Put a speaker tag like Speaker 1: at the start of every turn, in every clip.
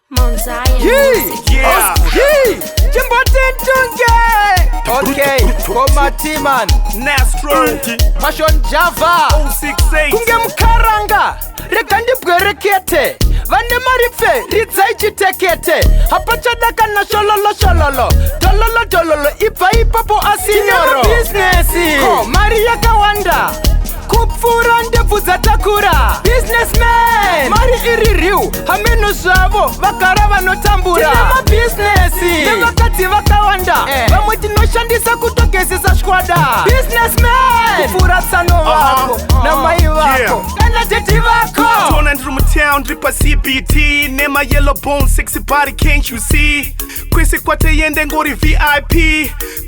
Speaker 1: Mount Zion Music.
Speaker 2: Yeah.
Speaker 3: Okay, Koma Timan
Speaker 2: Nastro
Speaker 3: Passion Java
Speaker 2: 068
Speaker 3: Kunge mkaranga Reka ndibwerekete Vane marife Ritza ichitekete Hapa chadaka na shololo shololo Tololo tololo Ipa ipa po asinyoro Business Ko Maria Kawanda Kupfura ndevu za takura Businessman Mari iririu Hameno zavo Vakara vanotambura Tinema business Nevakati vakawanda Vamwe tinoshandisa kutogezesa shkwada Businessman Kupfura tsano vako Na mai vako Kana teti vako
Speaker 2: Tona ndiri mutown dripa CBT Nema yellow bone sexy body can't you see Kwese kwate yende ngori VIP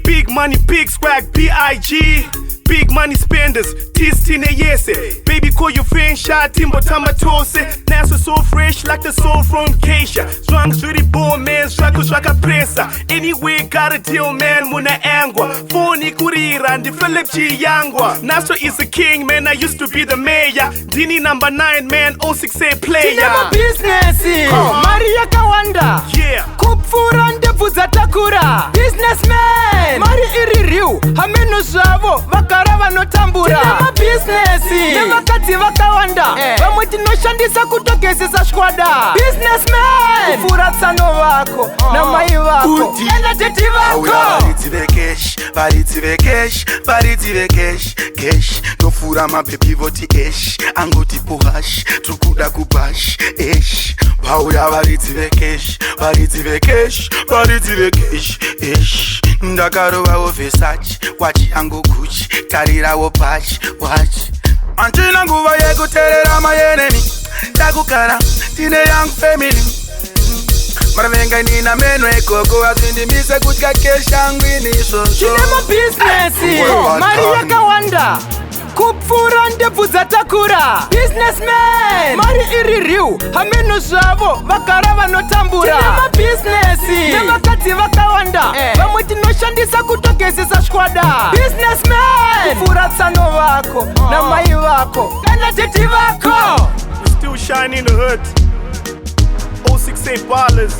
Speaker 2: Big money big swag B.I.G Big money spenders, Tine yese. Baby call your friend shot Timbo Tamatose. Naso so fresh like the soul from Geisha. Strong sweetie born man, shaka presa. Anyway got a deal man muna angwa. Phone kurira and the Philip G Yangwa. Naso is the king man, I used to be the mayor. Dini number 9 man, 068 player.
Speaker 3: Tinema business Maria Kawanda
Speaker 2: Yeah.
Speaker 3: Kupfura ndevu za takura Businessman Mari iririu Hameno zavo Vakara vanotambura Tinema business Nevakati vakawanda Vamwe tinoshandisa kutogezesa shkwada Businessman Kupfura tsano vako Na mai vako Enda teti vako
Speaker 4: Varitive cash Nofura mabebi voti esh Angoti puhash Trukuda kubash esh Bauya varitive cash esh Ndakaro wao Versace Wachi yangu Gucci Karira wo patch watch Antina nguva yego terera mayeneni Takukara Tine young family Maravenga nina meno ekoko Azindimise kutika kesha ngwini so
Speaker 3: Tinema business Maria Kawanda Kupfura ndevu za takura Businessman Mari iririu Hameno zavo Vakara vanotambura Tinema business Nevakati vakawanda Vamwe tinoshandisa kutogezesa shkwada Businessman Kupfura tsano vako Na mai vako Kana teti vako
Speaker 2: We still shine in the hood 068 ballers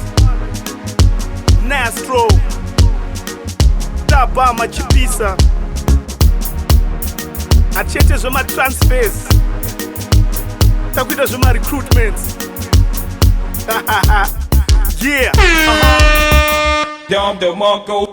Speaker 2: Nastro Daba machipisa Achete zoma transfers Takwita zoma recruitments Yeah
Speaker 5: Dom the Monko